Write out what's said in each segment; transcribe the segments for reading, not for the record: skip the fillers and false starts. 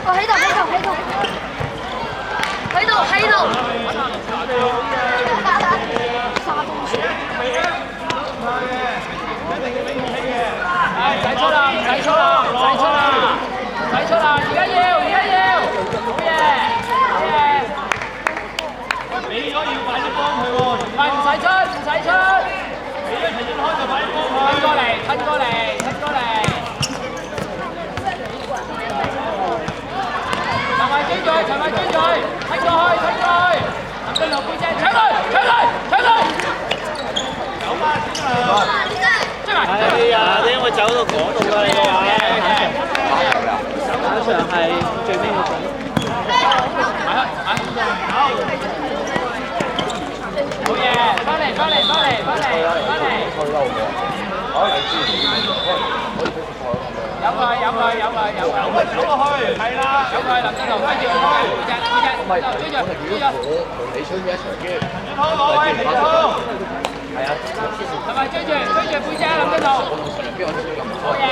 我喺度，喺度，喺度，喺度，喺度。沙東水。唔使出啦，唔使出啦，唔使出啦，唔使出啦，而家要，而家要，好嘢，好嘢。俾咗要快啲幫佢喎，唔使出，唔使出。俾咗陳俊開就快啲幫佢。親過嚟，親過嚟，親過嚟。陳慧追住，陳慧追住，親過去，親過去。林俊龍背脊，搶佢，搶佢，搶佢。有嗎？追埋，係啊，你因為走到嗰度啦，你話。打場係最尾嗰種。好嘢，翻嚟，翻嚟，翻嚟，翻嚟，翻嚟。有佢，有佢，有佢，有佢。走過去，係啦。有佢，林振龍跟住去，背脊，背脊，追住，追住。你吹一場嘅。好，攞位，你好。係啊。係咪追住，追住背脊，林振龍。好嘢。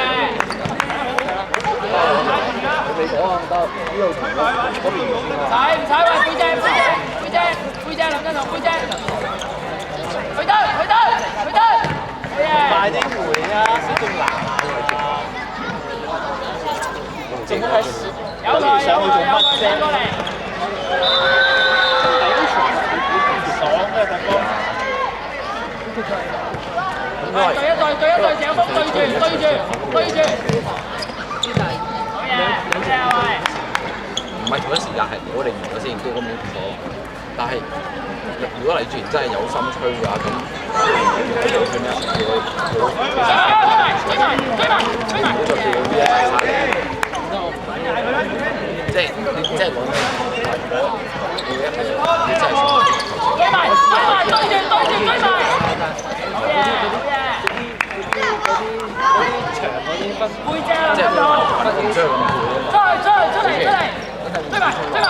你講啊，唔得，呢度同嗰邊唔使唔使話背脊，背脊，背脊，林振龍背脊。佢得，佢得，佢得。好嘢。快啲回啊！小眾難啊！整體有佢，有佢，有佢，上過嚟。爽嘅大哥。對一對，對一對，謝峰對住，對住，對住。好嘢，好嘢啊喂！唔係同一時間係我哋完咗先，都咁樣講。但係如果黎志賢真係有心吹嘅話，咁佢咩？追埋，追埋，追埋。就叫咩？即係你即係講咩？你真係追埋，追埋，對住，對住，追埋。好嘢，好嘢。背脊啦，即係分出去咁出嚟，出嚟，出嚟，出嚟，追埋，追埋。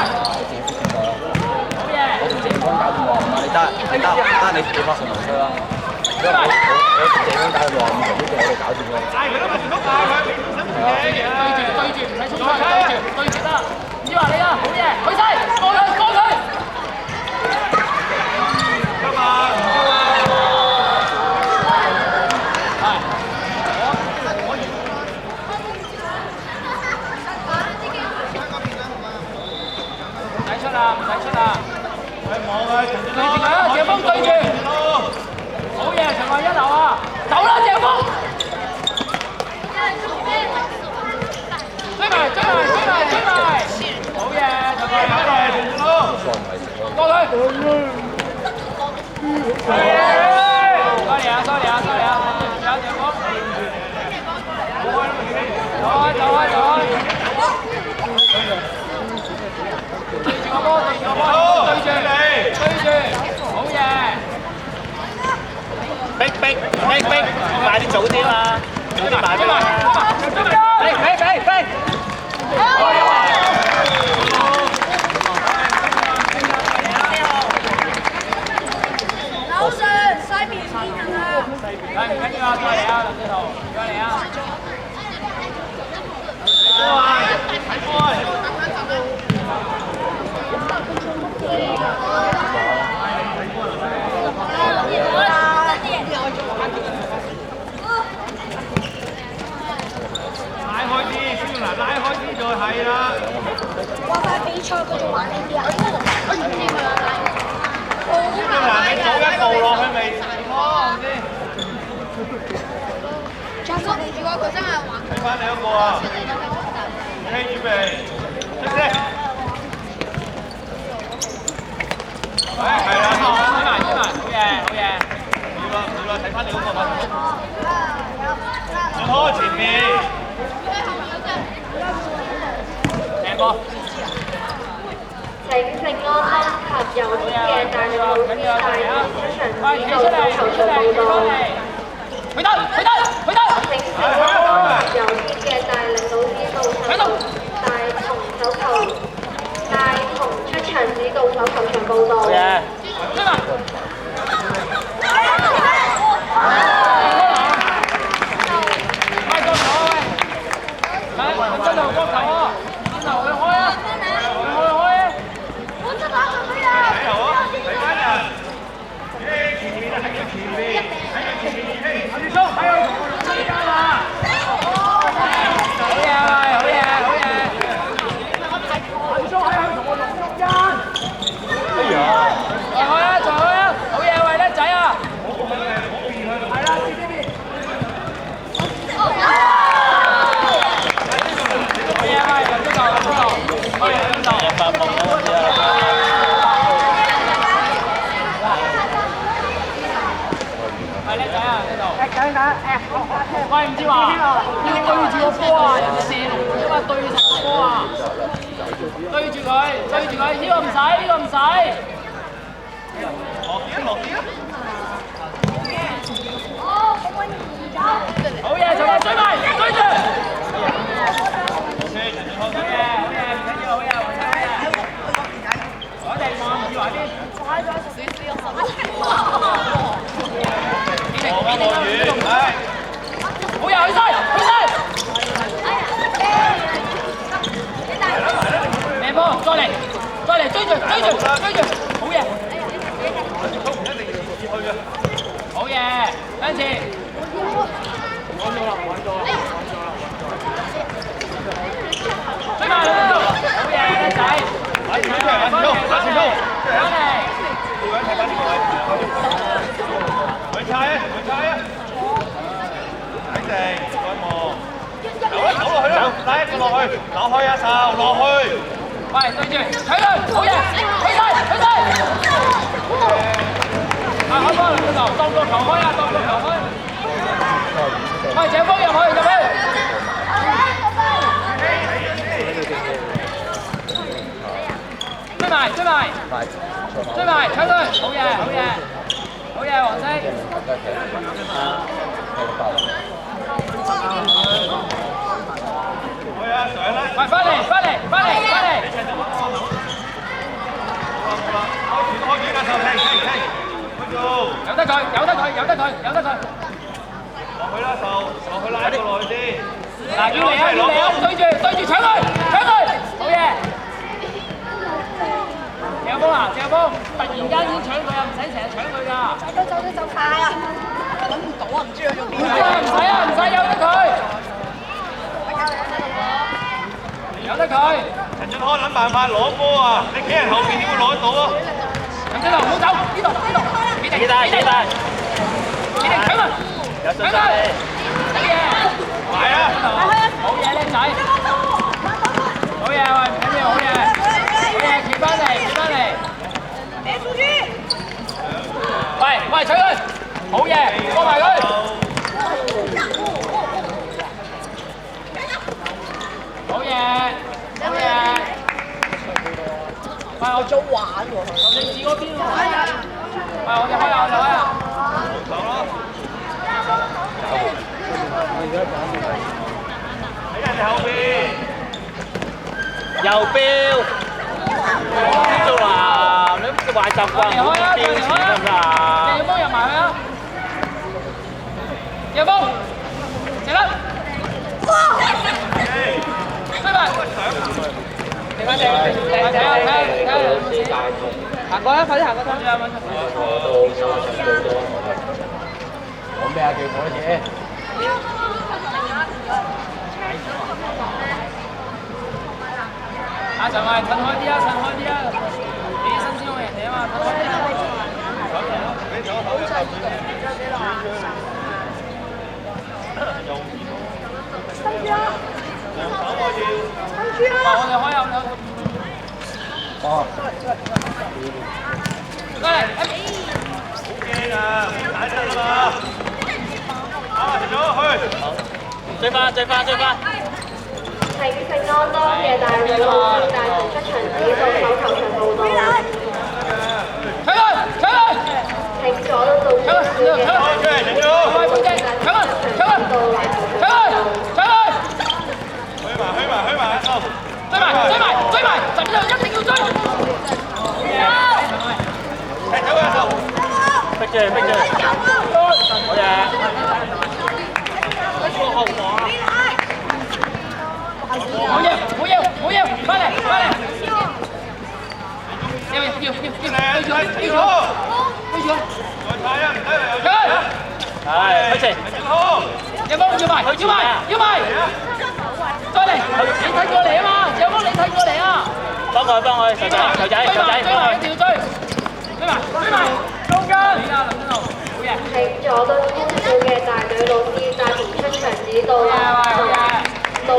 好嘢。我同謝峰搞掂喎，你得你發上嚟吹啦。因為我同謝峰打佢話，呢個我哋搞掂啦。嗌佢啦，咪全部嗌佢。對住，唔使衝出去，對住得。唔知話你啦，好嘢，去晒，過佢，過佢。今出啦，唔使出啦。對住佢啊，謝峰對住。好嘢，陳慧一流啊！走啦，謝峰。追埋，追埋，追埋，追埋。好嘢，陳慧一流。過佢。sorry 啊，sorry 啊，sorry 啊。有謝峰。走開，走開，走開。對住個波，對住個波，對住你，對住，好嘢！逼，快啲早啲啦！早啲埋，追埋，飛！樓上西面見人啦！唔緊要啊，再嚟啊，林志豪，再嚟啊！睇波啊！拉開啲，蕭嗱，拉開啲就係啦。話晒比賽佢仲玩呢啲啊！蕭嗱，你早一步落去咪咯先。如果佢真係玩，睇翻你嗰個啊！OK，準備，出聲。係啦，追埋，好嘢。要啦，睇翻你嗰個嘛。轉開前面。靚波。請聖安安及有天嘅大力老師大會出場指導組投出報道。去得！請聖安安及有天嘅大力老師到場帶同出場指導組投場報道。追埋。快過頭啊喂！真係光頭啊！轉頭去開啊！喂，唔知話要對住個波啊，人射龍㗎嘛，對實個波啊，對住佢，呢個唔使，呢個唔使。落啲啊！好嘢，仲係追埋，追住。好嘢，唔緊要，好嘢，我哋望住埋邊。好嘢，去晒，命波，再嚟，追住，好嘢，好嘢，跟住。追埋，好嘢，靚仔，翻嚟，佢踩啊！睇定，再望。走落去啦！拉一個落去，扭開一手，落去。喂，對住，睇佢，好嘢，起晒。開波，當個球開啊，喂，謝峰入去。追埋，搶佢，好嘢，黃色。喂，翻嚟。開幾架手，停，由得佢。落去啦，落去拉一個落去先。嗱，要嚟啊！對住搶佢，好嘢！謝峰啊，突然間先搶佢啊，唔使成日搶佢㗎。走快啊！揾唔到啊，唔知佢用邊個。唔使，由得佢。陳俊康諗辦法攞波啊！你企人後邊點會攞得到啊？陳俊康唔好走，呢度，幾大，搶佢，好嘢，埋啊！好嘢，靚仔，好嘢，喂，唔緊要，好嘢，企翻嚟，喂，搶佢，好嘢，過埋佢，好嘢，喂，我早玩喎，你指嗰邊喎，喂，我哋開啊，走咯！喺人哋後邊，右標，做啦，你壞習慣唔好標錢得唔得啊？謝峰入埋去啊！謝峰，射得，追埋，行過啦，快啲行過去。講咩啊？叫我嘢。阿陳慧，褪開啲啊！你新鮮過人哋啊嘛，褪開啲啊！我哋開入啦！哦。過嚟，好驚啊！打親啊嘛！啊，停咗去！追翻！係聖安多嘅大女老師帶同出場指導手球場報道。搶佢！停咗到主嘅停咗！搶佢！去埋！追埋！十秒一定要追！踢走佢手！逼住！好嘢！後防啊！好嘢！翻嚟！要！對住佢！再踩啊！唔得嚟！係，開始！謝峰要埋！再嚟！你睇過嚟啊嘛！謝峰你睇過嚟啊！幫佢，球仔！追埋！中間！林俊豪，好嘢！係佐敦高校嘅大女老師帶同出場指導到籃球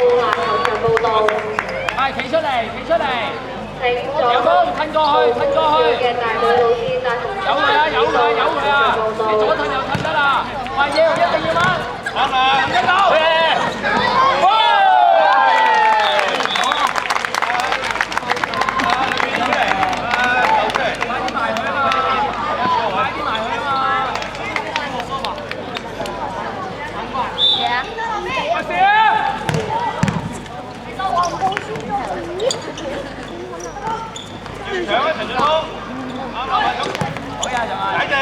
場報道。係企出嚟！係佐謝峰褪過去！嘅大女老師帶同出場指導籃球場報道。有佢啊！你左褪右褪得啦！喂，一定要掹！啱啦，一到。搶啊！陳俊峰，啱啦，好呀，就係。睇地。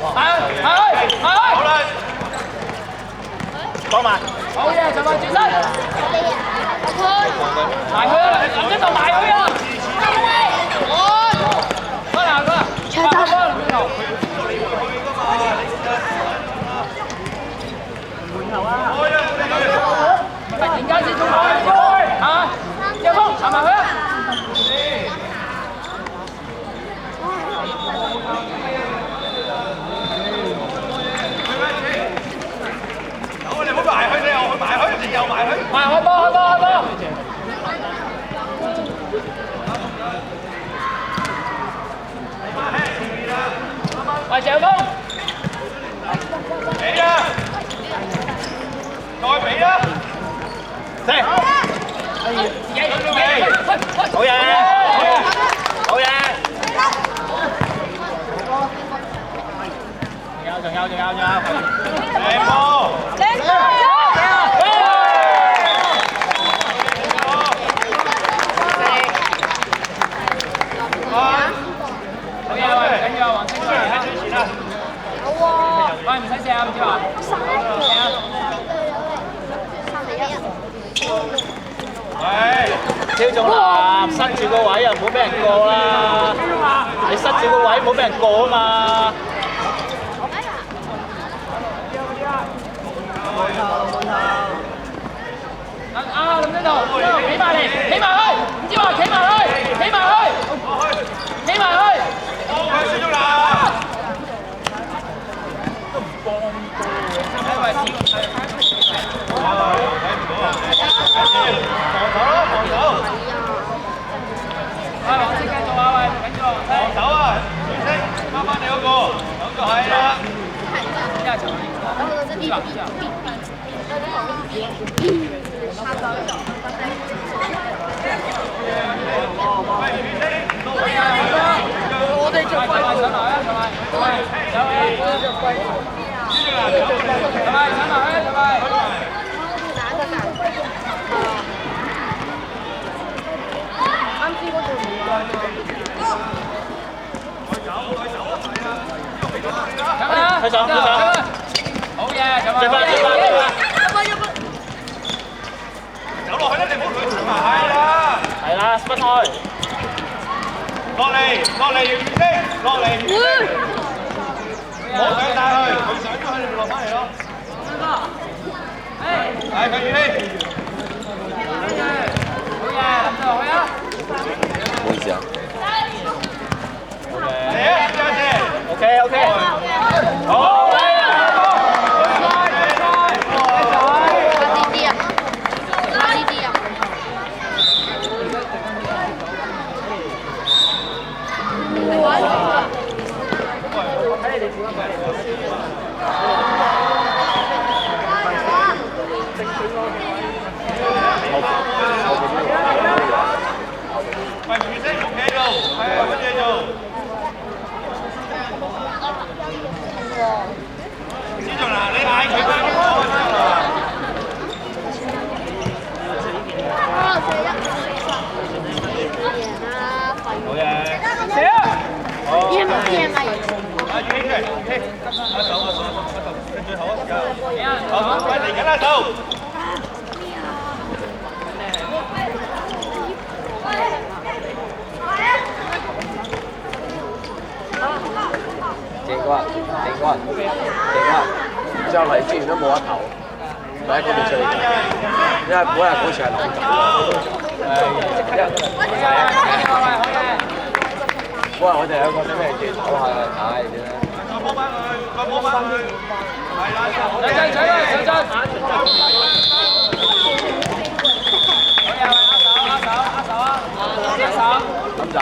好啦，講埋。好嘢，就係轉身。埋佢啊！林一就埋佢啊！過嚟，過嚟。門頭啊！突然間先衝埋去嚇，謝峰行埋去啊！好，你唔好埋去，你又去埋去，你又埋去。開波！喂，謝峰，俾啊！再俾啊！四，好嘢，好嘢，仲有，靚波，好嘢，喂，緊要啊，黃清水喺最前啊，好喎，喂，唔使射啊，唔知話，超總南塞住個位啊，唔好俾人過啦！你塞住個位，唔好俾人過啊嘛！啊，林呢度，企埋嚟，企埋去，唔知話企埋去，企埋去，企埋去。好，超總南。都唔幫到，喂，防守！啊，黃色繼續啊，喂，緊住防守啊，黃色，翻你嗰個，咁就係啦。我哋着貴上來啊，上來，喂，着貴，上來，上來。啱先嗰度冇啊！去走，好嘢，走落去啦，你唔好亂出埋。係啦，分開。落嚟，要轉身，落嚟。唔好上帶去，佢上咗去，你咪落翻嚟咯。係，佢轉身。好嘢，諗住落去啊！唔好意思啊。嚟啊，加謝。OK。好。喂，唔識屋企做，係啊，乜嘢做？司徒嗱，你嗌佢翻嚟講先啦。好嘢！射啊！贏啊！阿宇興嘅，OK，阿手，跟最後一個，好，快嚟緊啦手！正哥，之後黎之前都冇得投，唔喺嗰邊出嚟，因為嗰日好似係林嗰日我哋有個咩叫唞下嘅睇點咧？摸翻佢，係啦，上真，好嘢，握手啊，咁仔。